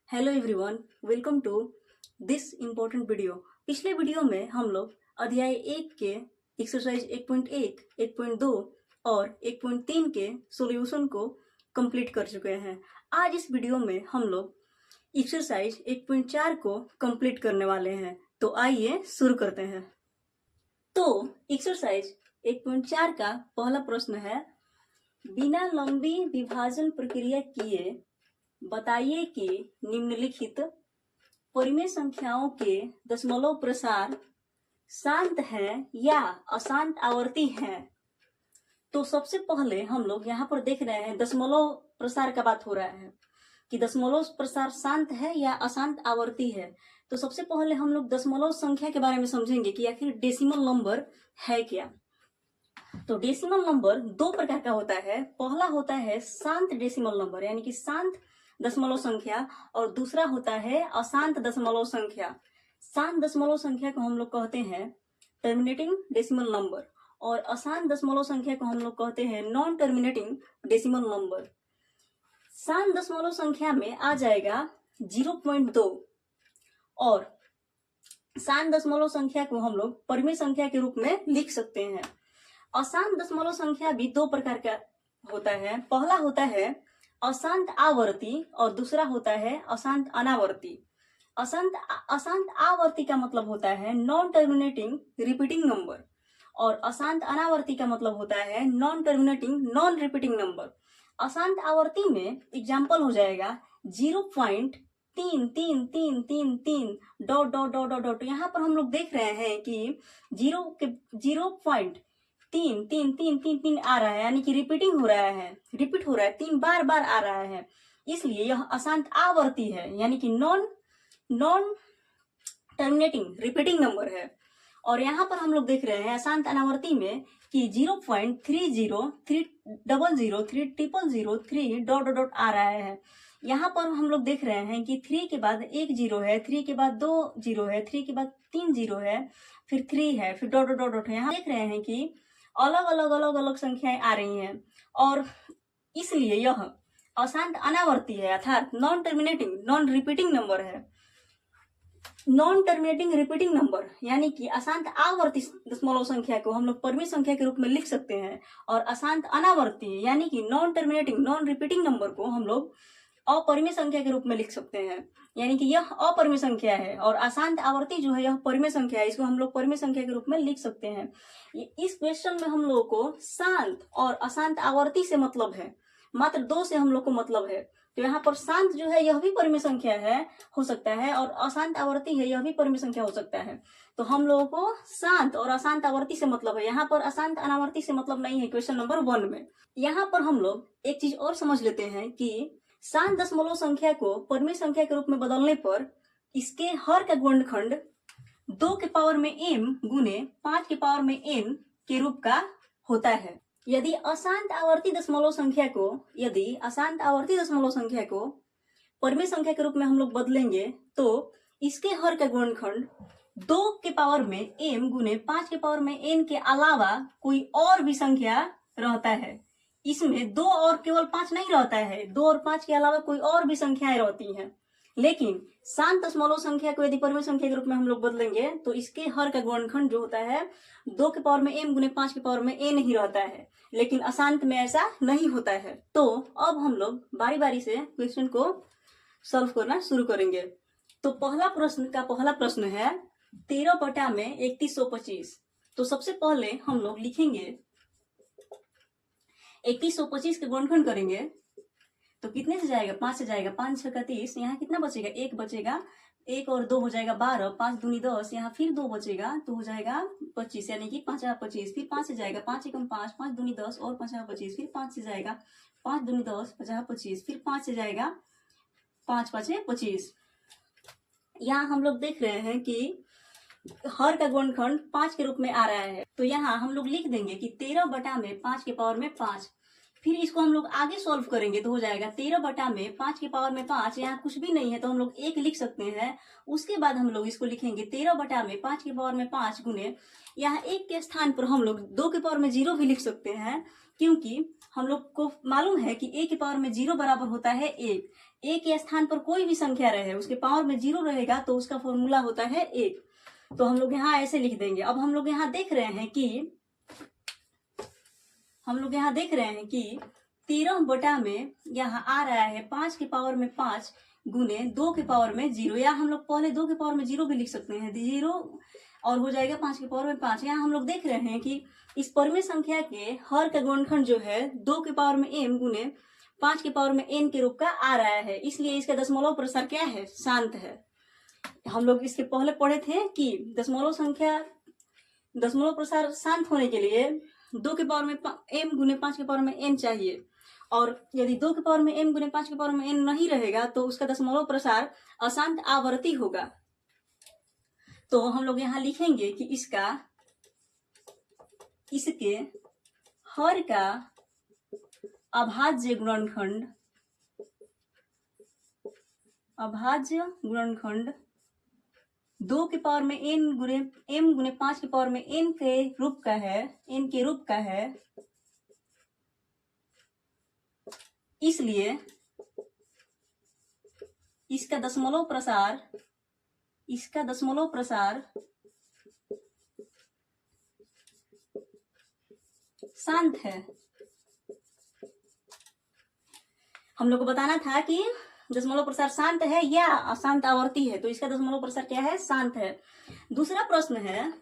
Hello everyone, welcome to this important video. पिछले video में हम लोग अध्याय 1 के एक्सरसाइज 1.1, 1.2 और 1.3 के सॉल्यूशन को कंप्लीट कर चुके हैं। आज इस वीडियो में हम लोग एक्सरसाइज 1.4 को कंप्लीट करने वाले हैं। तो आइए शुरू करते हैं। तो एक्सरसाइज 1.4 का पहला प्रश्न है, बिना लंबी विभाजन प्रक्रिया किए बताइए कि निम्नलिखित परिमेय संख्याओं के दशमलव प्रसार शांत है या अशांत आवर्ती है। तो सबसे पहले हम लोग यहाँ पर देख रहे हैं दशमलव प्रसार का बात हो रहा है कि दशमलव प्रसार शांत है या अशांत आवर्ती है। तो सबसे पहले हम लोग दशमलव संख्या के बारे में समझेंगे कि आखिर डेसिमल नंबर है क्या। तो डेसिमल नंबर दो प्रकार का होता है। पहला होता है शांत डेसिमल नंबर यानी कि शांत दशमलव संख्या, और दूसरा होता है अशांत दशमलव संख्या। शांत दशमलव संख्या को हम लोग कहते हैं टर्मिनेटिंग डेसिमल नंबर और अशांत दशमलव संख्या को हम लोग कहते हैं नॉन टर्मिनेटिंग डेसिमल नंबर। शांत दशमलव संख्या में आ जाएगा 0.2 और शांत दशमलव संख्या को हम लोग परिमेय संख्या के रूप में लिख सकते हैं। अशांत दशमलव संख्या भी दो प्रकार का होता है। पहला होता है अशांत आवर्ती और दूसरा होता है अशांत अनावर्ती। अशांत आवर्ती का मतलब होता है नॉन टर्मिनेटिंग रिपीटिंग नंबर और अशांत अनावर्ती का मतलब होता है non terminating non repeating number. अशांत आवर्ती में एग्जाम्पल हो जाएगा 0.3333 dot dot dot dot dot. यहाँ पर हम लोग देख रहे हैं कि 0.3333 आ रहा है, यानी कि रिपीटिंग हो रहा है, रिपीट हो रहा है, 3 बार बार आ रहा है, इसलिए यह अशांत आवर्ती है, यानी कि नॉन टर्मिनेटिंग रिपीटिंग नंबर है। और यहाँ पर हम लोग देख रहे हैं अशांत अनावर्ती में कि 0.303003 डॉट डॉट आ रहा है। यहाँ पर हम लोग देख रहे हैं कि 3 के बाद एक जीरो है, 3 के बाद 2 जीरो है, 3 के बाद 3 जीरो है, फिर 3 है, फिर डॉट डॉट डॉट है। यहाँ देख रहे हैं कि अलग अलग संख्याएं आ रही हैं और इसलिए यह अशांत अनावर्ती है, अर्थात non terminating non repeating number है। नॉन टर्मिनेटिंग रिपीटिंग नंबर यानी कि अशांत आवर्ती दशमलव संख्या को हम लोग परिमेय संख्या के रूप में लिख सकते हैं और अशांत अनावर्ती यानी कि non terminating non repeating number को हम लोग अपरिमेय संख्या के रूप में लिख सकते हैं, यानी कि यह अपरिमेय संख्या है और अशांत आवर्ती जो है यह परिमेय संख्या है, इसको हम लोग परिमेय संख्या के रूप में लिख सकते हैं। इस क्वेश्चन में हम लोगों को शांत और अशांत आवर्ती से मतलब है, मात्र दो से हम लोग को मतलब है। तो यहाँ पर शांत जो है यह भी परिमेय संख्या है, हो सकता है, और अशांत आवर्ती है यह भी परिमेय संख्या हो सकता है। तो हम लोगों को शांत और अशांत आवर्ती से मतलब है, यहाँ पर अशांत अनावर्ती से मतलब नहीं है क्वेश्चन नंबर 1 में। यहाँ पर हम लोग एक चीज और समझ लेते हैं कि शांत दशमलव संख्या को परिमेय संख्या के रूप में बदलने पर इसके हर का गुणनखंड 2 के पावर में m गुने 5 के पावर में n के रूप का होता है। यदि अशांत आवर्ती दशमलव संख्या को परिमेय संख्या के रूप में हम लोग बदलेंगे तो इसके हर का गुणनखंड 2 के पावर में m गुने 5 के पावर में n के अलावा कोई और भी संख्या रहता है। इसमें 2 और केवल 5 नहीं रहता है, 2 और 5 के अलावा कोई और भी संख्याएं रहती हैं। लेकिन शांत दशमलव संख्या को यदि परिमेय संख्या के रूप में हम लोग बदलेंगे तो इसके हर का गुणनखंड जो होता है 2 के पावर में m गुने 5 के पावर में n ही रहता है, लेकिन अशांत में ऐसा नहीं होता है। तो अब हम लोग बारी बारी से क्वेश्चन को सॉल्व करना शुरू करेंगे। तो पहला प्रश्न है 13 बटा में 3125। तो सबसे पहले हम लोग लिखेंगे 3125 के गुणनखंड करेंगे तो कितने से जाएगा, 5 से जाएगा, 5 6 का 30, यहाँ कितना बचेगा, 1 बचेगा, 1 और 2 हो जाएगा 12, 5 दूनी 10, यहाँ फिर 2 बचेगा तो हो जाएगा 25, यानी कि 5 25, फिर 5 से जाएगा, 5 एकम 5, 5 दूनी 10 और 5 25, फिर 5 से जाएगा, 5 दूनी 10, 50 25, फिर 5 से जाएगा, 5 5 25। यहाँ हम लोग देख रहे हैं कि हर का गुणनखंड 5 के रूप में आ रहा है, तो यहाँ हम लोग लिख देंगे कि 13 बटा में 5 के पावर में 5। फिर इसको हम लोग आगे सॉल्व करेंगे तो हो जाएगा 13 बटा में 5 के पावर में 5, यहाँ कुछ भी नहीं है तो हम लोग 1 लिख सकते हैं। उसके बाद हम लोग इसको लिखेंगे 13 बटा में 5 के पावर में 5 गुने, यहाँ 1 के स्थान पर हम लोग 2 के पावर में 0 भी लिख सकते हैं, क्योंकि हम लोग को मालूम है कि a की पावर में 0 बराबर होता है 1, ए के स्थान पर कोई भी संख्या रहे, उसके पावर में 0 रहेगा तो उसका फॉर्मूला होता है 1। तो हम लोग यहाँ ऐसे लिख देंगे। अब हम लोग यहाँ देख रहे हैं कि 13 बटा में यहाँ आ रहा है 5 के पावर में 5 गुने 2 के पावर में 0, या हम लोग पहले 2 के पावर में 0 भी लिख सकते हैं, 0 और हो जाएगा 5 के पावर में 5। यहाँ हम लोग देख रहे हैं कि इस परिमेय संख्या के हर का गुणनखंड जो है 2 के पावर में m गुने 5 के पावर में n के रूप का आ रहा है, इसलिए इसका दशमलव प्रसार क्या है, शांत है। हम लोग इसके पहले पढ़े थे कि दशमलव प्रसार शांत होने के लिए 2 के पावर में m गुने 5 के पावर में n चाहिए, और यदि 2 के पावर में m गुने 5 के पावर में n नहीं रहेगा तो उसका दशमलव प्रसार अशांत आवर्ती होगा। तो हम लोग यहाँ लिखेंगे कि इसके हर का अभाज्य गुणनखंड 2 के पावर में n गुने m गुने 5 के पावर में n के रूप का है, इसलिए इसका दशमलव प्रसार शांत है। हम लोग को बताना था कि दशमलव प्रसार शांत है या अशांत आवर्ती है, तो इसका दशमलव प्रसार क्या है, शांत है। दूसरा प्रश्न है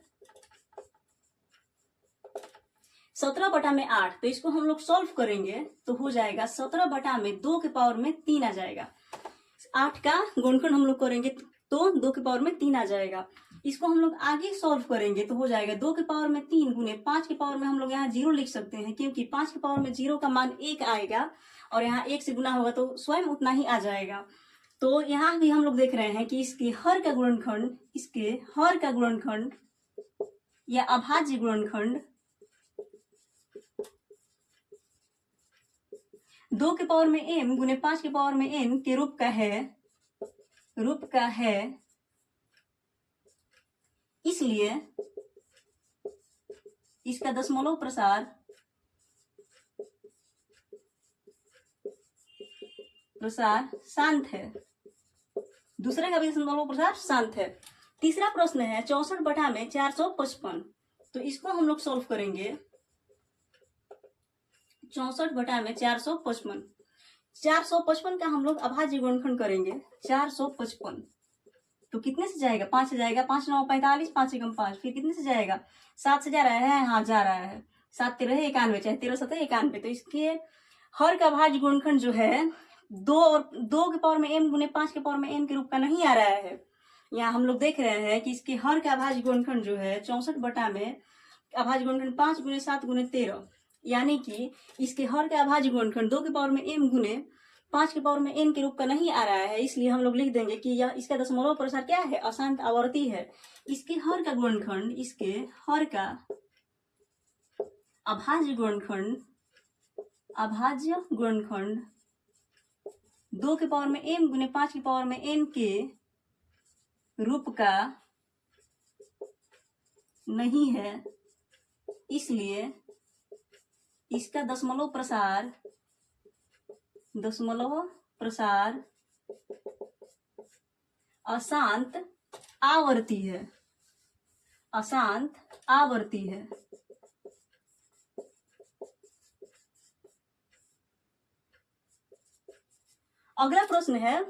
17 बटा में 8, तो इसको हम लोग सॉल्व करेंगे तो हो जाएगा 17 बटा में 2 के पावर में 3 आ जाएगा। 8 का गुणनखंड हम लोग करेंगे तो 2 के पावर में 3 आ जाएगा। इसको हम लोग आगे सॉल्व करेंगे तो हो जाएगा 2 के पावर में 3 गुने 5 के पावर में हम लोग यहाँ 0 लिख सकते हैं, क्योंकि 5 के पावर में 0 का मान 1 आएगा और यहाँ 1 से गुना होगा तो स्वयं उतना ही आ जाएगा। तो यहाँ भी हम लोग देख रहे हैं कि इसके हर का गुणनखंड या अभाज्य गुणनखंड 2 के पावर में m गुने 5 के पावर में n के रूप का है, इसलिए इसका दशमलव प्रसार शांत है। दूसरे का भी दशमलव प्रसार शांत है। तीसरा प्रश्न है 64 बटा में 455, तो इसको हम लोग सॉल्व करेंगे। 64 बटा में 455 का हम लोग अभाज्य गुणनखंड करेंगे। 455 तो कितने से जाएगा, 5 से जाएगा, 5 9 45, 5 से कम 5, फिर कितने से जाएगा, 7 से जा रहा है, हाँ जा रहा है, 7 13 91, चाहे 13 7 91। तो इसके हर का अभाज्य गुणनखंड जो है 2 के पावर में m गुने 5 के पावर में n के रूप का नहीं आ रहा है। यहाँ हम लोग देख रहे हैं कि इसके हर का अभाज्य गुणनखंड जो है 64 बटा में अभाज्य गुणनखंड 5 गुने 7 गुने 13, यानी कि इसके हर का अभाज्य गुणनखंड 2 के पावर में m गुने 5 के पावर में n के रूप का नहीं आ रहा है, इसलिए हम लोग लिख देंगे कि यह इसका दशमलव प्रसार क्या है, अशांत आवर्ती है। इसके हर का अभाज्य गुणनखंड 2 के पावर में m गुने 5 के पावर में n के रूप का नहीं है, इसलिए इसका दशमलव प्रसार अशांत आवर्ती है। अगला प्रश्न है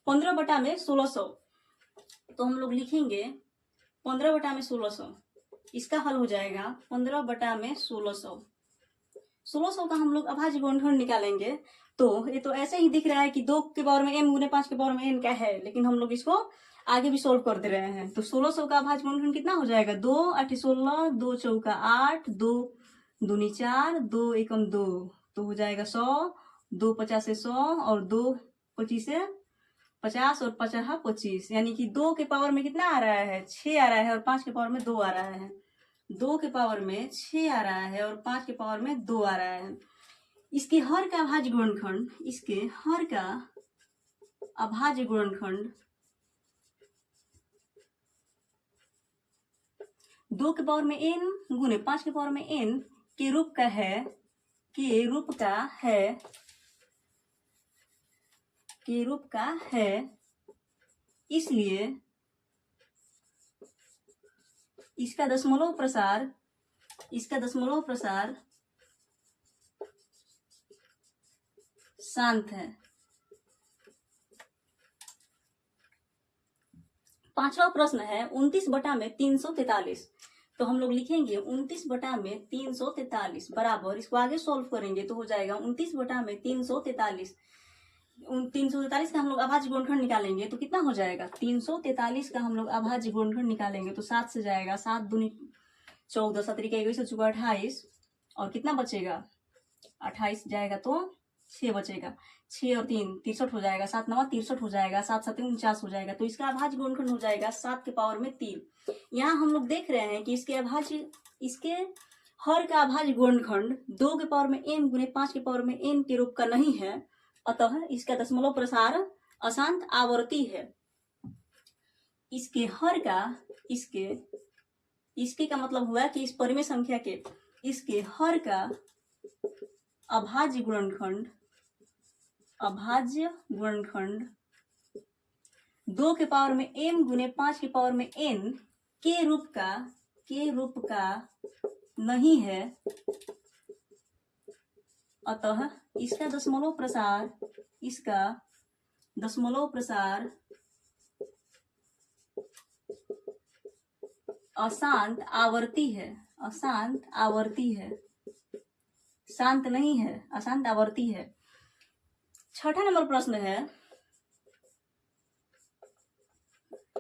15 बटा में 1600, तो हम लोग लिखेंगे 15 बटा में 1600, इसका हल हो जाएगा 15 बटा में 1600 का हम लोग अभाज्य गुणनखंड निकालेंगे। तो ये तो ऐसे ही दिख रहा है कि 2 के पावर में m गुने 5 के पावर में n का है, लेकिन हम लोग इसको आगे भी सोल्व कर दे रहे हैं। तो 1600 का अभाज्य गुणनखंड कितना हो जाएगा, 2 8 16, 2 चौका 8, 2 दूनी 4, 2 एकम 2, तो हो जाएगा 100, 2 50 से 100 और 2 25 से 50 और 50 25, यानी कि 2 के पावर में कितना आ रहा है, 6 आ रहा है, और 5 के पावर में 2 आ रहा है। 2 के पावर में 6 आ रहा है और 5 के पावर में 2 आ रहा है। इसके हर का अभाज्य गुणनखंड 2 के पावर में n गुने 5 के पावर में n के रूप का है, के रूप का है, इसलिए इसका दशमलव प्रसार शांत है। पांचवा प्रश्न है 29 बटा में 343। तो हम लोग लिखेंगे 29 बटा में 343 बराबर, इसको आगे सॉल्व करेंगे तो हो जाएगा 29 बटा में 343। 343 का हम लोग अभाज्य गुणनखंड निकालेंगे तो कितना हो जाएगा, 343 का हम लोग अभाज्य गुणनखंड निकालेंगे तो 7 से जाएगा, 7 दूनी 14, 7 तरीके 21 चुका 28, और कितना बचेगा 28 जाएगा तो 6 बचेगा, 6 और 3 63 हो जाएगा, 7 9 63 हो जाएगा, 7 7 49 हो जाएगा। तो इसका अभाज्य गुणनखंड हो जाएगा 7 के पावर में 3। यहाँ हम लोग देख रहे हैं कि इसके हर का अभाज्य गुणनखंड 2 के पावर में n गुने 5 के पावर में n के रूप का नहीं है, अतः इसका दशमलव प्रसार अशांत आवर्ती है। इसके हर का इसके का मतलब हुआ कि इस परिमेय संख्या के इसके हर का अभाज्य गुणनखंड 2 के पावर में m गुने 5 के पावर में n के रूप का नहीं है, अतः इसका दशमलव प्रसार अशांत आवर्ती है, शांत नहीं है, अशांत आवर्ती है। छठा नंबर प्रश्न है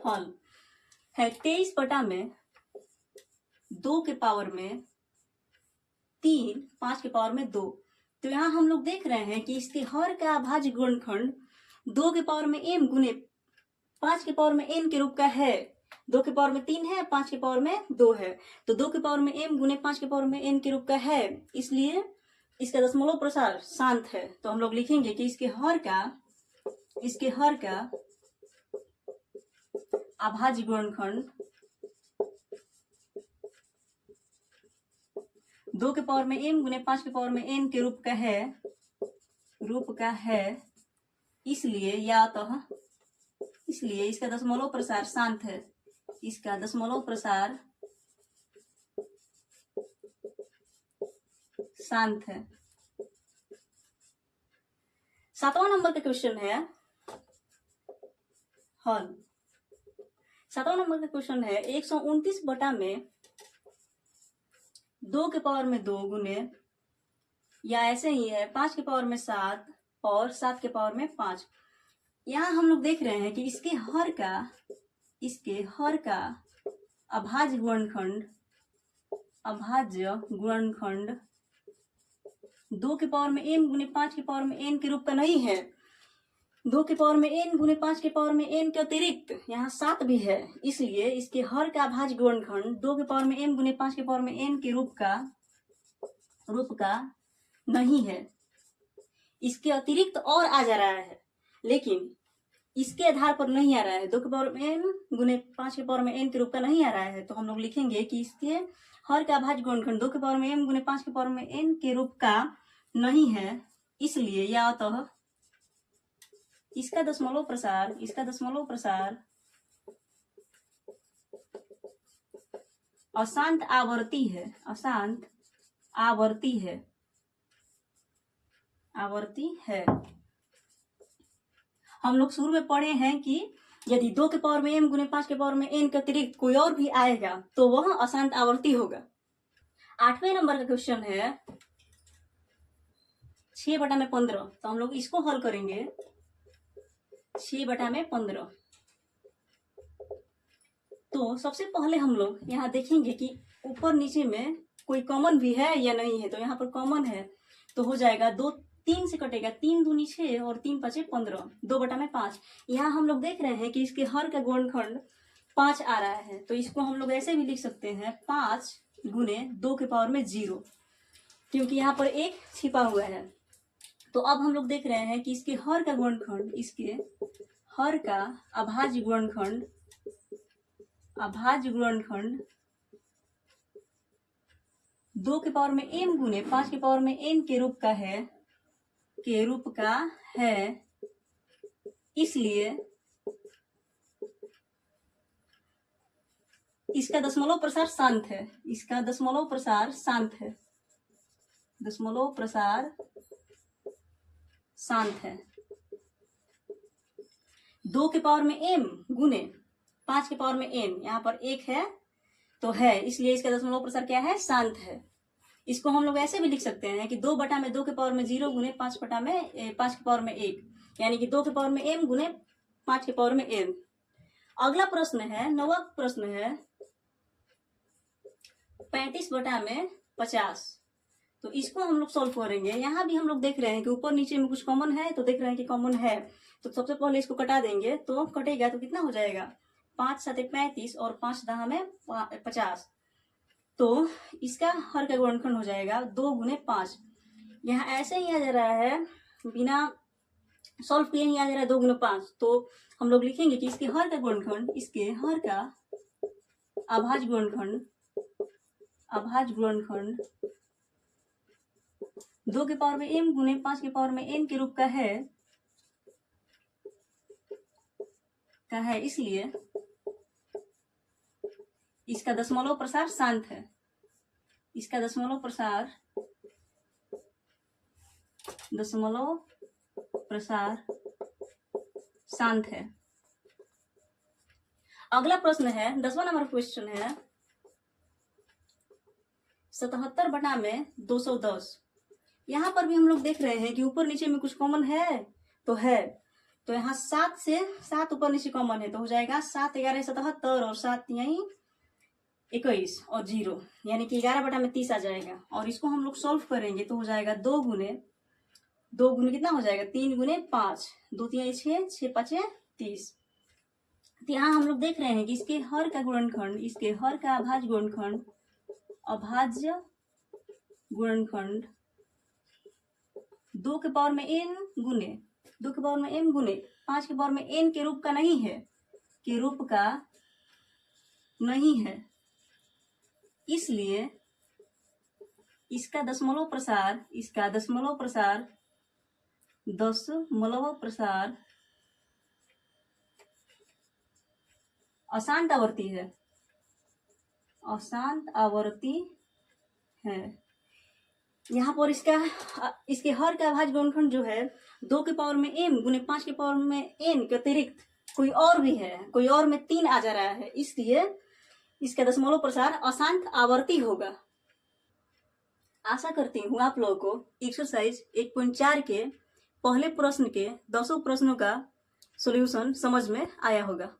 हल है 23 बटा में 2 के पावर में 3 5 के पावर में 2। तो यहाँ हम लोग देख रहे हैं कि इसके हर का अभाज्य गुणनखंड 2 के पावर में m गुने 5 के पावर में n के रूप का है। 2 के पावर में 3 है, 5 के पावर में 2 है, तो 2 के पावर में m गुने 5 के पावर में n के रूप का है, इसलिए इसका दशमलव प्रसार शांत है। तो हम लोग लिखेंगे कि इसके हर का अभाज्य गुणनखंड 2 के पावर में m गुने 5 के पावर में n के रूप का है, इसलिए इसका दशमलव प्रसार शांत है। इसका दशमलव प्रसार शांत है। 7वां नंबर का क्वेश्चन है हल। 7वां नंबर का क्वेश्चन है 129 बटा में 2 के पावर में 2 गुने, या ऐसे ही है 5 के पावर में 7 और 7 के पावर में 5। यहाँ हम लोग देख रहे हैं कि इसके हर का अभाज्य गुणनखंड 2 के पावर में m गुने 5 के पावर में n के रूप का नहीं है। 2 के पावर में n गुने 5 के पावर में n के अतिरिक्त यहाँ 7 भी है, इसलिए इसके हर का अभाज्य गुणनखंड 2 के पावर में m गुने 5 के पावर में n के रूप का नहीं है। इसके अतिरिक्त और आ जा रहा है, लेकिन इसके आधार पर नहीं आ रहा है। 2 के पावर में n गुने 5 के पावर में n के रूप का नहीं आ रहा है, तो हम लोग लिखेंगे कि इसके हर का अभाज्य गुणनखंड 2 के पावर में m गुने 5 के पावर में n के रूप का नहीं है, इसलिए या अतः इसका दशमलव प्रसार अशांत आवर्ती है। हम लोग शुरू में पढ़े हैं कि यदि 2 के पावर में m गुने 5 के पावर में n के अतिरिक्त कोई और भी आएगा तो वह अशांत आवर्ती होगा। 8वें नंबर का क्वेश्चन है 6 बटा में 15। तो हम लोग इसको हल करेंगे 6 बटा में 15। तो सबसे पहले हम लोग यहाँ देखेंगे कि ऊपर नीचे में कोई कॉमन भी है या नहीं है। तो यहाँ पर कॉमन है तो हो जाएगा 2 3 से कटेगा, 3 दूनी 6 और 3 5 15, 2 बटा में 5। यहाँ हम लोग देख रहे हैं कि इसके हर का गुणनखंड 5 आ रहा है, तो इसको हम लोग ऐसे भी लिख सकते हैं 5 गुने 2 के पावर में 0, क्योंकि यहाँ पर 1 छिपा हुआ है। तो अब हम लोग देख रहे हैं कि इसके हर का गुणनखंड, इसके हर का अभाज्य गुणनखंड 2 के पावर में m गुने 5 के पावर में n के रूप का है, इसलिए इसका दशमलव प्रसार शांत है। इसका दशमलव प्रसार शांत है। दशमलव प्रसार शांत है। 2 के पावर में m गुने 5 के पावर में n, यहाँ पर 1 है तो है, इसलिए इसका दशमलव प्रसार क्या है? शांत है। इसको हम लोग ऐसे भी लिख सकते हैं कि 2 बटा में 2 के पावर में 0 गुने 5 बटा में 5 के पावर में 1, यानी कि 2 के पावर में m गुने 5 के पावर में n। अगला प्रश्न है, 9वां प्रश्न है 35 बटा में 50। तो इसको हम लोग सॉल्व करेंगे। यहाँ भी हम लोग देख रहे हैं कि ऊपर नीचे में कुछ कॉमन है, तो देख रहे हैं कि कॉमन है, तो सबसे पहले इसको कटा देंगे। तो कटेगा तो कितना हो जाएगा? 5 7 35 और 5 10 में 50। तो इसका हर का गुणनखंड हो जाएगा 2 गुने 5। यहाँ ऐसे ही आ जा रहा है, बिना सॉल्व किए ही आ जा रहा है 2 गुने 5। तो हम लोग लिखेंगे कि इसके हर का गुणनखंड, इसके हर का अभाज्य गुणनखंड, अभाज्य गुणनखंड 2 के पावर में m गुने 5 के पावर में n के रूप का है, इसलिए इसका दशमलव प्रसार शांत है। इसका दशमलव प्रसार शांत है। अगला प्रश्न है, 10वां नंबर क्वेश्चन है 77 बटा में 210। यहाँ पर भी हम लोग देख रहे हैं कि ऊपर नीचे में कुछ कॉमन है, तो है, तो यहाँ 7 से 7 ऊपर नीचे कॉमन है, तो हो जाएगा 7 11 77 और 7 यही 21 और 0, यानी कि 11 बटा में 30 आ जाएगा। और इसको हम लोग सॉल्व करेंगे तो हो जाएगा 2 गुने कितना हो जाएगा? 3 गुने 5, 2 3 6, 6 5 30। तो यहाँ हम लोग देख रहे हैं कि इसके हर का गुणनखंड, इसके हर का अभाज्य गुणनखंड 2 के पावर में n गुने 2 के पावर में m गुने 5 के पावर में n के रूप का नहीं है, के रूप का नहीं है, इसलिए इसका दशमलव प्रसार अशांत आवर्ती है। अशांत आवर्ती है। यहाँ पर इसके हर का अभाज्य गुणनखंड जो है 2 के पावर में m गुने 5 के पावर में n के अतिरिक्त कोई और भी है, कोई और में 3 आ जा रहा है, इसलिए इसका दशमलव प्रसार अशांत आवर्ती होगा। आशा करती हूँ आप लोगों को एक्सरसाइज 1.4 के पहले प्रश्न के 10 प्रश्नों का सॉल्यूशन समझ में आया होगा।